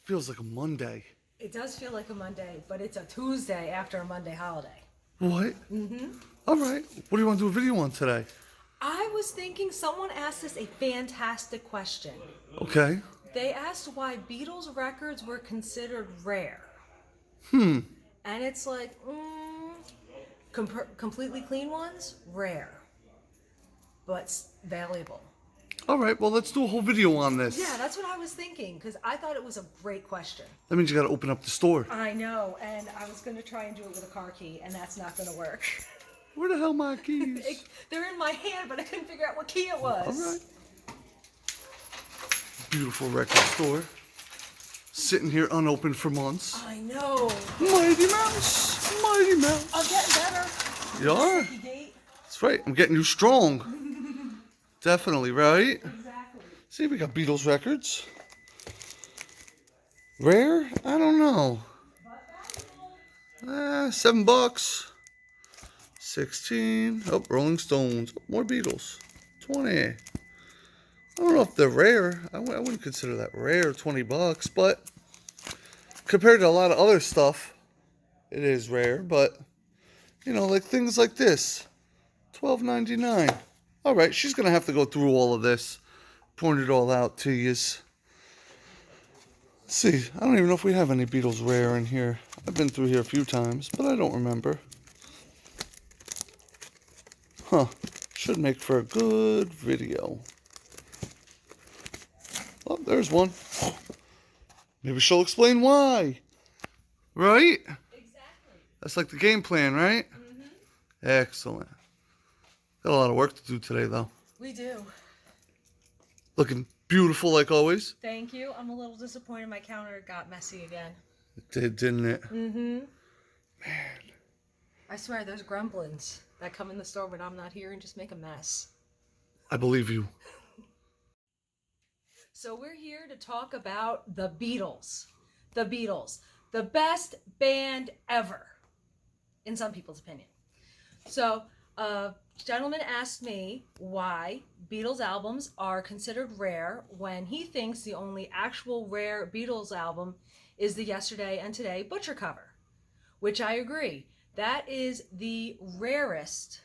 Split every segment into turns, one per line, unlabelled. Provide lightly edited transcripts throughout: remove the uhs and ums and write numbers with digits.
Feels like a Monday.
It does feel like a Monday, but it's a Tuesday after a Monday holiday.
What? All right. What do you want to do a video on today?
I was thinking someone asked us a fantastic question.
Okay.
They asked why Beatles records were considered rare. And it's like, completely clean ones, rare, but valuable.
All right. Well, let's do a whole video on this.
Yeah, that's what I was thinking, because I thought it was a great question.
That means you got to open up the store.
I know, and I was going to try and do it with a car key, and that's not going to work.
Where the hell are my keys?
They're in my hand, but I couldn't figure out what key it was.
All right. Beautiful record store. Sitting here unopened for months.
I know.
Mighty Mouse. Mighty Mouse.
I'm getting better.
You are? That's right. I'm getting you strong. Definitely, right?
Exactly.
See, we got Beatles records. Rare? I don't know. $7. 16. Oh, Rolling Stones. Oh, more Beatles. 20. I don't know if they're rare. I wouldn't consider that rare, $20. But compared to a lot of other stuff, it is rare. But, you know, like things like this. $12.99. All right, she's going to have to go through all of this. Point it all out to yous. Let's see, I don't even know if we have any Beatles rare in here. I've been through here a few times, but I don't remember. Huh. Should make for a good video. Oh, there's one. Maybe she'll explain why. Right?
Exactly.
That's like the game plan, right? Excellent. Got a lot of work to do today, though.
We do.
Looking beautiful like always.
Thank you. I'm a little disappointed my counter got messy again.
It did, didn't it?
Man. I swear, there's gremlins that come in the store when I'm not here and just make a mess.
I believe you.
So we're here to talk about the Beatles. The Beatles. The best band ever, in some people's opinion. So, a gentleman asked me why Beatles albums are considered rare when he thinks the only actual rare Beatles album is the Yesterday and Today Butcher cover, which I agree. That is the rarest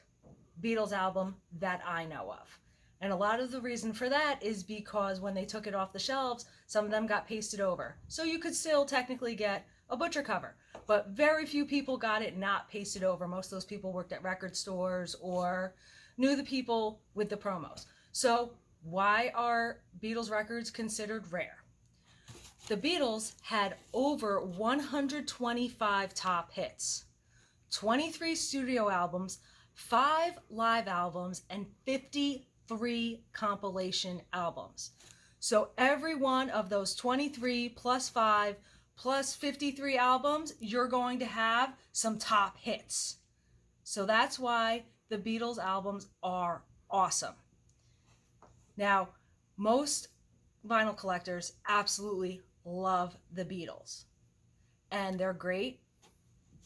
Beatles album that I know of. And a lot of the reason for that is because when they took it off the shelves, some of them got pasted over. So you could still technically get a Butcher cover. But very few people got it not pasted over. Most of those people worked at record stores or knew the people with the promos. So why are Beatles records considered rare? The Beatles had over 125 top hits, 23 studio albums, 5 live albums, and 53 compilation albums. So every one of those 23 plus 5 plus 53 albums, you're going to have some top hits. So that's why the Beatles albums are awesome. Now, most vinyl collectors absolutely love the Beatles. And they're great.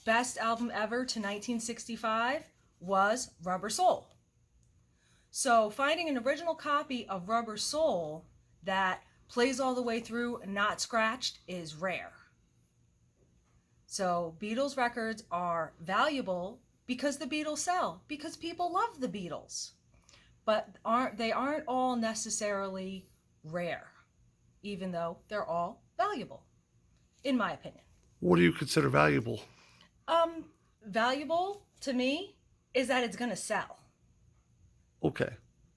Best album ever to 1965 was Rubber Soul. So finding an original copy of Rubber Soul that plays all the way through, not scratched, is rare. So Beatles records are valuable because the Beatles sell, because people love the Beatles. But they aren't all necessarily rare, even though they're all valuable, in my opinion.
What do you consider valuable?
Valuable to me is that it's going to sell.
Okay.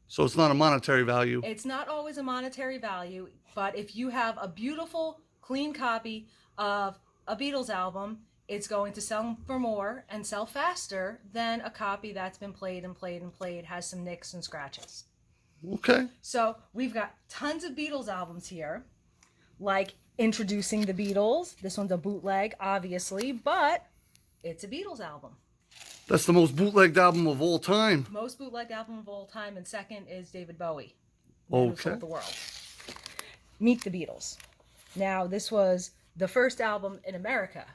So it's not a monetary value.
It's not always a monetary value, but if you have a beautiful, clean copy of a Beatles album, it's going to sell for more and sell faster than a copy that's been played and played and played, has some nicks and scratches.
Okay.
So we've got tons of Beatles albums here, like Introducing the Beatles. This one's a bootleg, obviously, but it's a Beatles album.
That's the most bootlegged album of all time.
Most bootlegged album of all time, and second is David Bowie. Who sold the world. Meet the Beatles. Now, this was the first album in America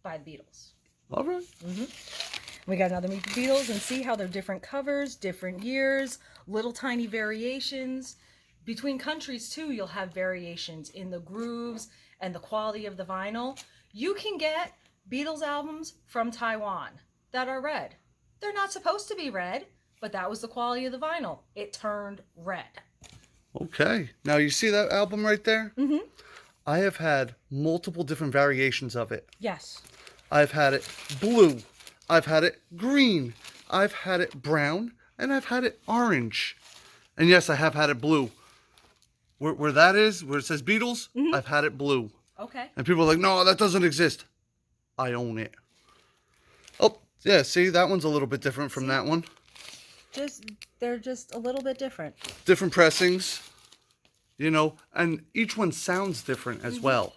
by the Beatles.
All right.
We got another Meet the Beatles and see how they're different covers, different years, little tiny variations. between countries too, you'll have variations in the grooves and the quality of the vinyl. You can get Beatles albums from Taiwan that are red. They're not supposed to be red, but that was the quality of the vinyl. It turned red.
Okay. Now you see that album right there?
Mm-hmm.
I have had multiple different variations of it.
Yes.
I've had it blue. I've had it green. I've had it brown. And I've had it orange. And yes, I have had it blue. Where that is, where it says Beatles, I've had it blue.
Okay.
And people are like, no, that doesn't exist. I own it. Oh, yeah, see, that one's a little bit different from that one.
They're just a little bit different.
Different pressings, you know, and each one sounds different as well.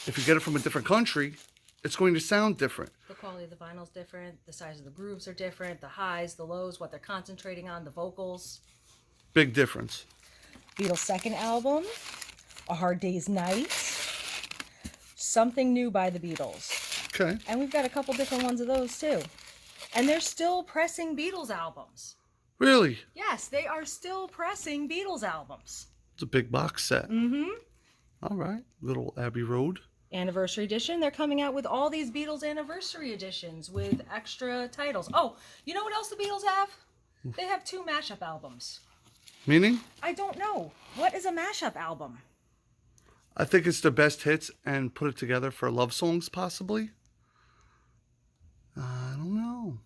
If you get it from a different country, it's going to sound different.
The quality of the vinyl's different. The size of the grooves are different. The highs, the lows, what they're concentrating on, the vocals.
Big difference.
Beatles' second album, A Hard Day's Night. Something New by the Beatles.
Okay.
And we've got a couple different ones of those too. And they're still pressing Beatles albums.
Really?
Yes, they are still pressing Beatles albums.
It's a big box set.
Mm-hmm.
All right. Little Abbey Road.
Anniversary edition. They're coming out with all these Beatles anniversary editions with extra titles. Oh, you know what else the Beatles have? They have 2 mashup albums.
Meaning?
I don't know. What is a mashup album?
I think it's the best hits and put it together for love songs, possibly. I don't know.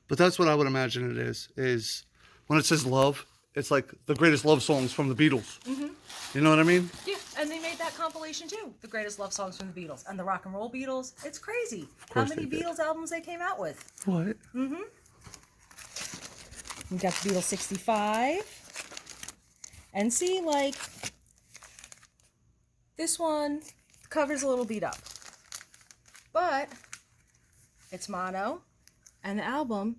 But that's what I would imagine it is when it says love, it's like the greatest love songs from the Beatles. Mm-hmm. You know what I mean?
Yeah, and they made that compilation too. The greatest love songs from the Beatles. And the rock and roll Beatles. It's crazy how many Beatles albums they came out with.
What?
Mm-hmm. We got the Beatles 65. And see, like, this one, the cover's a little beat up. But it's mono, and the album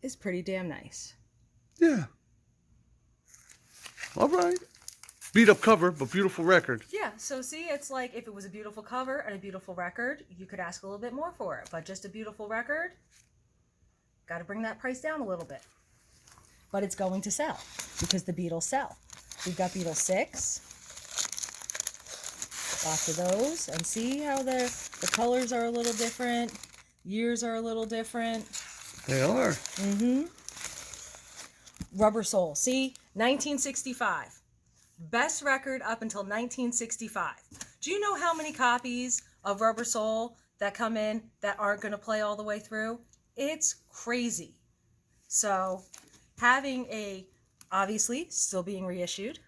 is pretty damn nice.
Yeah. All right. Beat up cover, but beautiful record.
Yeah, so see, it's like if it was a beautiful cover and a beautiful record, you could ask a little bit more for it. But just a beautiful record, got to bring that price down a little bit. But it's going to sell because the Beatles sell. We've got Beatles 6. Lots of those. And see how the colors are a little different. Years are a little different.
They are.
Mm-hmm. Rubber Soul. See? 1965. Best record up until 1965. Do you know how many copies of Rubber Soul that come in that aren't going to play all the way through? It's crazy. So, having a, obviously, still being reissued,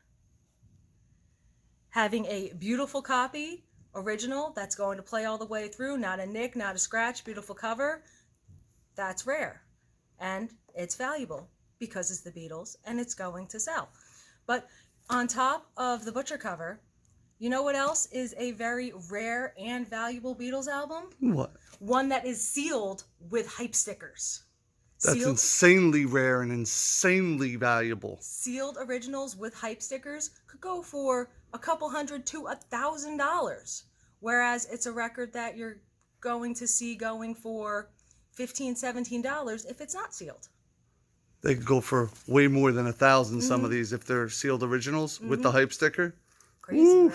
having a beautiful copy, original, that's going to play all the way through, not a nick, not a scratch, beautiful cover, that's rare. And it's valuable because it's the Beatles and it's going to sell. But on top of the butcher cover, you know what else is a very rare and valuable Beatles album?
What?
One that is sealed with hype stickers.
That's insanely rare and insanely valuable.
Sealed originals with hype stickers could go for a couple $100 to $1,000. Whereas it's a record that you're going to see going for $15, $17 if it's not sealed.
They could go for way more than 1,000. Some of these, if they're sealed originals with the hype sticker.
Crazy, right?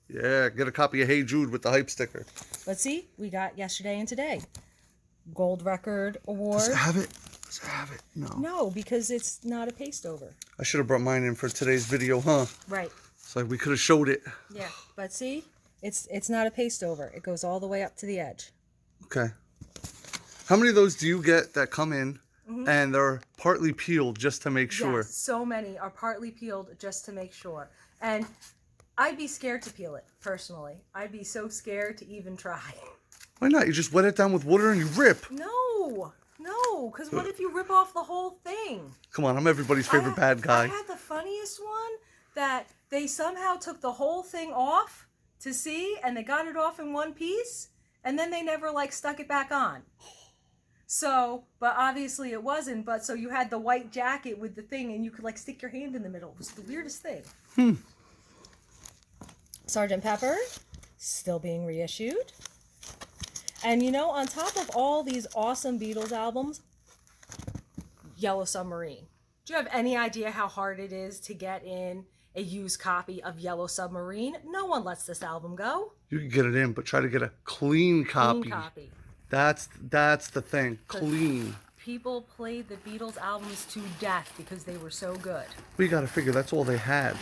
Yeah, get a copy of Hey Jude with the hype sticker.
But see, we got yesterday and today. Gold record award.
Does it have it? Does it have it? No.
No, because it's not a paste over.
I should have brought mine in for today's video, huh?
Right.
It's like we could have showed it.
Yeah, but see, it's not a paste over. It goes all the way up to the edge.
Okay. How many of those do you get that come in and they're partly peeled just to make sure?
Yes, so many are partly peeled just to make sure. And I'd be scared to peel it, personally. I'd be so scared to even try.
Why not? You just wet it down with water and you rip.
No, because what if you rip off the whole thing?
Come on, I'm everybody's favorite bad guy.
I had the funniest one that they somehow took the whole thing off to see, and they got it off in one piece, and then they never, like, stuck it back on. So, but obviously it wasn't, but so you had the white jacket with the thing, and you could, like, stick your hand in the middle. It was the weirdest thing. Sgt. Pepper, still being reissued. And you know, on top of all these awesome Beatles albums, Yellow Submarine. Do you have any idea how hard it is to get in a used copy of Yellow Submarine? No one lets this album go.
You can get it in, but try to get a clean copy.
Clean copy.
That's the thing. Clean.
People played the Beatles albums to death because they were so good.
We got to figure that's all they had.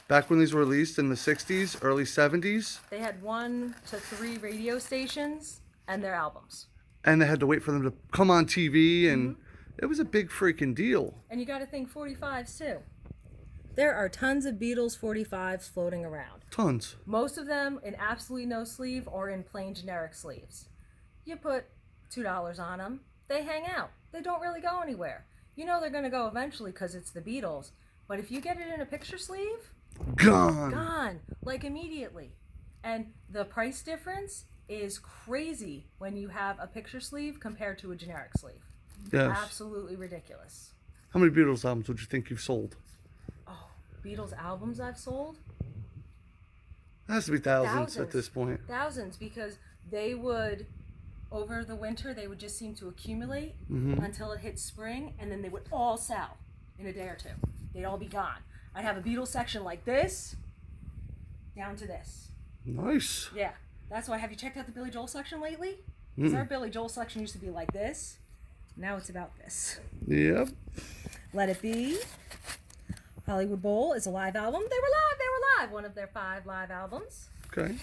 Back when these were released in the 60s, early 70s.
They had 1 to 3 radio stations and their albums.
And they had to wait for them to come on TV, and it was a big freaking deal.
And you got to think 45s too. There are tons of Beatles 45s floating around.
Tons.
Most of them in absolutely no sleeve or in plain generic sleeves. You put $2 on them, they hang out. They don't really go anywhere. You know they're going to go eventually because it's the Beatles. But if you get it in a picture sleeve,
Gone.
gone, like immediately. And the price difference is crazy when you have a picture sleeve compared to a generic sleeve.
Yes.
Absolutely ridiculous.
How many Beatles albums would you think you've sold?
Oh, Beatles albums I've sold?
It has to be thousands at this point.
Thousands, because they would, over the winter, they would just seem to accumulate until it hit spring, and then they would all sell in a day or two. They'd all be gone. I'd have a Beatles section like this, down to this.
Nice.
Yeah. That's why, have you checked out the Billy Joel section lately? Because our Billy Joel section used to be like this. Now it's about this.
Yep.
Let It Be. Hollywood Bowl is a live album. They were live. One of their 5 live albums.
Okay.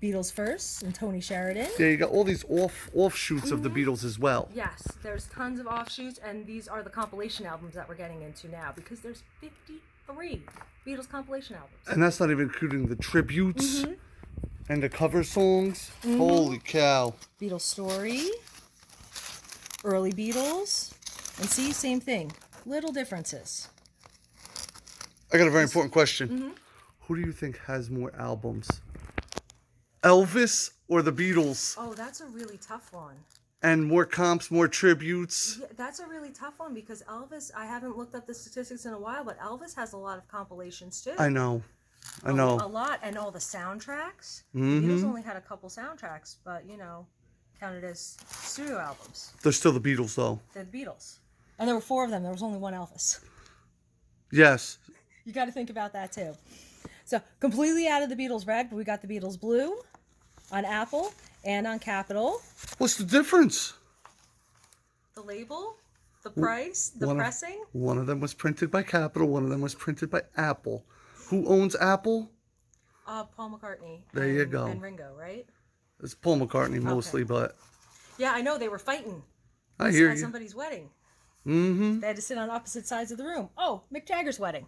Beatles First and Tony Sheridan.
Yeah, you got all these offshoots of the Beatles as well.
Yes, there's tons of offshoots, and these are the compilation albums that we're getting into now, because there's 53 Beatles compilation albums.
And that's not even including the tributes and the cover songs. Holy cow.
Beatles Story, early Beatles, and see, same thing. Little differences.
I got a very important question. Who do you think has more albums? Elvis or the Beatles?
Oh, that's a really tough one.
And more comps, more tributes?
Yeah, that's a really tough one, because Elvis, I haven't looked up the statistics in a while, but Elvis has a lot of compilations too.
I know.
A lot, and all the soundtracks. The Beatles only had a couple soundtracks, but, counted as studio albums.
They're still the Beatles, though.
They're the Beatles. And there were 4 of them. There was only one Elvis.
Yes.
You got to think about that too. So, completely out of the Beatles Red, but we got the Beatles Blue on Apple and on Capitol.
What's the difference?
The label, the price, the pressing.
One of them was printed by Capitol. One of them was printed by Apple. Who owns Apple?
Paul McCartney.
There you go.
And Ringo, right?
It's Paul McCartney mostly, but...
Yeah, I know. They were fighting.
I hear you.
At somebody's wedding.
Mm-hmm.
They had to sit on opposite sides of the room. Oh, Mick Jagger's wedding.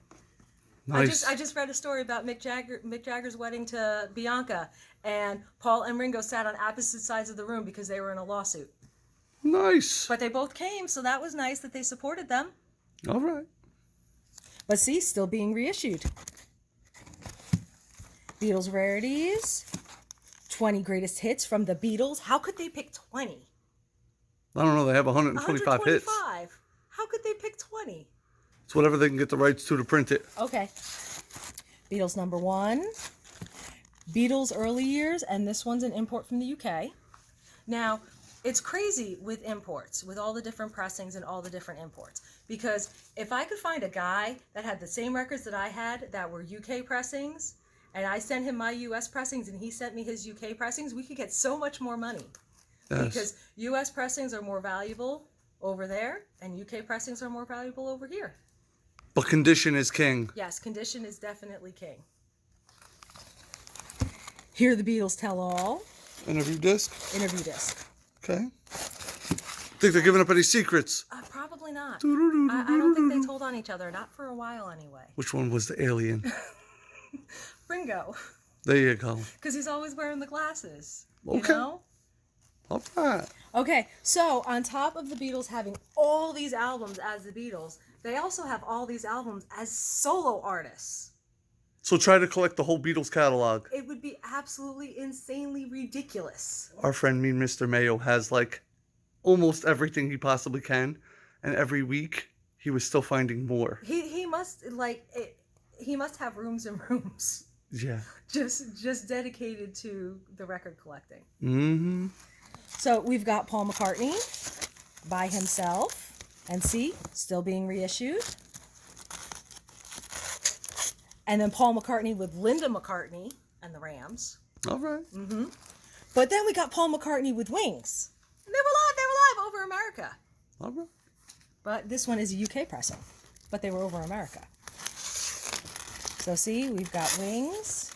Nice.
I just read a story about Mick Jagger's wedding to Bianca, and Paul and Ringo sat on opposite sides of the room because they were in a lawsuit.
Nice.
But they both came, so that was nice that they supported them.
All right.
But see, still being reissued. Beatles Rarities. 20 greatest hits from the Beatles. How could they pick 20?
I don't know. They have 125 hits.
How could they pick 20?
It's whatever they can get the rights to print it.
Okay. Beatles number 1. Beatles early years, and this one's an import from the UK. Now, it's crazy with imports, with all the different pressings and all the different imports. Because if I could find a guy that had the same records that I had that were UK pressings, and I sent him my US pressings and he sent me his UK pressings, we could get so much more money.
Yes.
Because US pressings are more valuable over there, and UK pressings are more valuable over here.
But condition is king.
Yes, condition is definitely king. Hear the Beatles Tell All.
Interview disc?
Interview disc.
Okay. Think they're giving up any secrets?
Probably not. I don't think they told on each other, not for a while anyway.
Which one was the alien?
Ringo.
There you go.
Because he's always wearing the glasses.
Okay.
You know?
All right.
Okay, so on top of the Beatles having all these albums as the Beatles, they also have all these albums as solo artists.
So try to collect the whole Beatles catalog.
It would be absolutely insanely ridiculous.
Our friend Mean Mr. Mayo has like almost everything he possibly can, and every week he was still finding more.
He must he must have rooms and rooms.
Yeah.
Just dedicated to the record collecting.
Mm-hmm.
So we've got Paul McCartney by himself. And see, still being reissued. And then Paul McCartney with Linda McCartney and the Rams.
All right.
But then we got Paul McCartney with Wings. And they were live over America.
All right.
But this one is a UK pressing. But they were over America. So see, we've got Wings.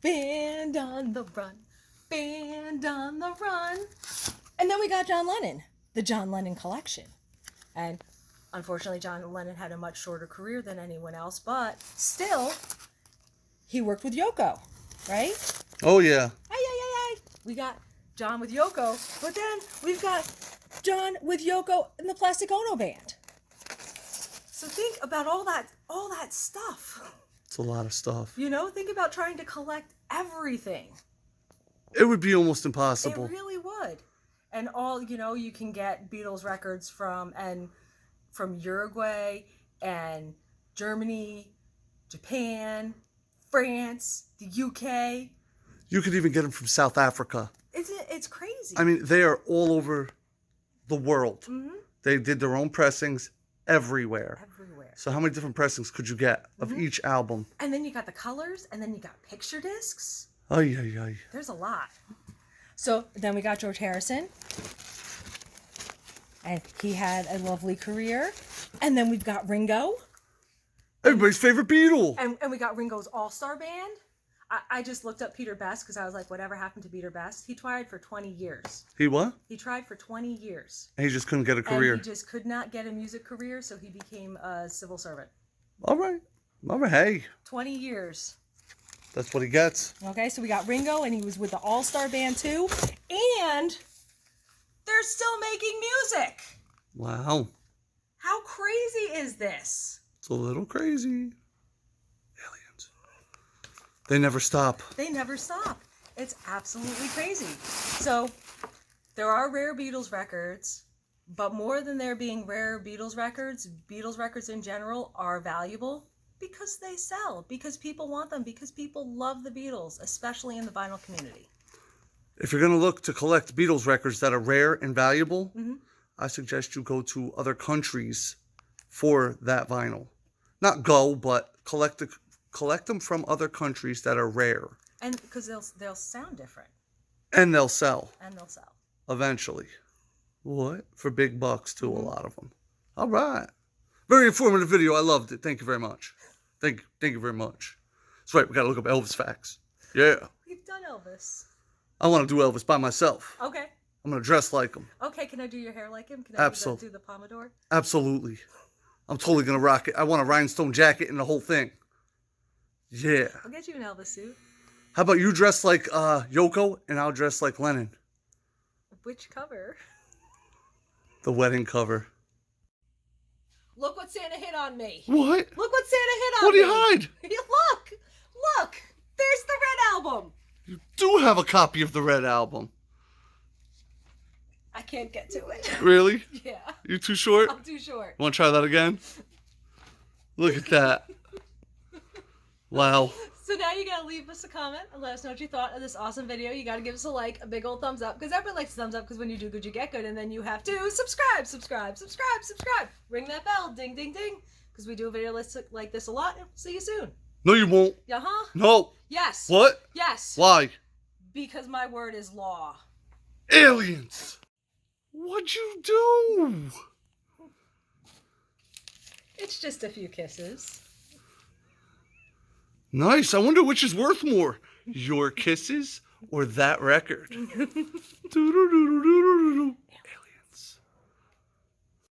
Band on the run. Band on the run. And then we got John Lennon. The John Lennon collection. And unfortunately, John Lennon had a much shorter career than anyone else. But still, he worked with Yoko. Right?
Oh, yeah.
We got John with Yoko. But then we've got John with Yoko and the Plastic Ono Band. So think about all that stuff.
It's a lot of stuff.
You know, think about trying to collect everything.
It would be almost impossible.
It really would. And all, you know, you can get Beatles records from Uruguay and Germany, Japan, France, the UK.
You could even get them from South Africa.
It's crazy.
I mean, they are all over the world.
Mm-hmm.
They did their own pressings everywhere. So how many different pressings could you get of each album?
And then you got the colors, and then you got picture discs.
Ay, ay, ay.
There's a lot. So then we got George Harrison. And he had a lovely career. And then we've got Ringo.
Everybody's favorite Beatle.
And we got Ringo's All-Star Band. I just looked up Peter Best because I was like, whatever happened to Peter Best? He tried for 20 years.
He what?
He tried for 20 years.
And he just couldn't get a career.
And he just could not get a music career, so he became a civil servant.
All right. Hey.
20 years.
That's what he gets.
Okay, so we got Ringo, and he was with the All-Star Band too. And they're still making music.
Wow.
How crazy is this?
It's a little crazy. Aliens. They never stop.
They never stop. It's absolutely crazy. So there are rare Beatles records, but more than there being rare Beatles records in general are valuable because they sell, because people want them, because people love the Beatles, especially in the vinyl community.
If you're going to look to collect Beatles records that are rare and valuable, I suggest you go to other countries for that vinyl. Not go, but collect them from other countries that are rare.
And because they'll sound different.
And they'll sell. Eventually. What? For big bucks, too, a lot of them. All right. Very informative video. I loved it. Thank you very much. Thank you very much. That's right. We got to look up Elvis facts. Yeah.
We've done Elvis.
I want to do Elvis by myself.
Okay.
I'm going to dress like him.
Okay, can I do your hair like him? Can I do the pompadour?
Absolutely. I'm totally going to rock it. I want a rhinestone jacket and the whole thing. Yeah.
I'll get you an Elvis suit.
How about you dress like Yoko and I'll dress like Lennon?
Which cover?
The wedding cover.
Look what Santa hid on me.
What?
Look what Santa hid on me.
What do you hide?
Look. There's the Red Album.
You do have a copy of the Red Album.
I can't get to it.
Really?
Yeah.
You too short?
I'm too short.
Want to try that again? Look at that. Wow.
So now you gotta leave us a comment and let us know what you thought of this awesome video. You gotta give us a like, a big old thumbs up, because everybody likes thumbs up, because when you do good, you get good, and then you have to subscribe. Ring that bell, ding, ding, ding, because we do a video like this a lot. See you soon.
No, you won't.
Uh-huh.
No.
Yes.
What?
Yes.
Why?
Because my word is law.
Aliens. What'd you do?
It's just a few kisses.
Nice. I wonder which is worth more, your kisses or that record.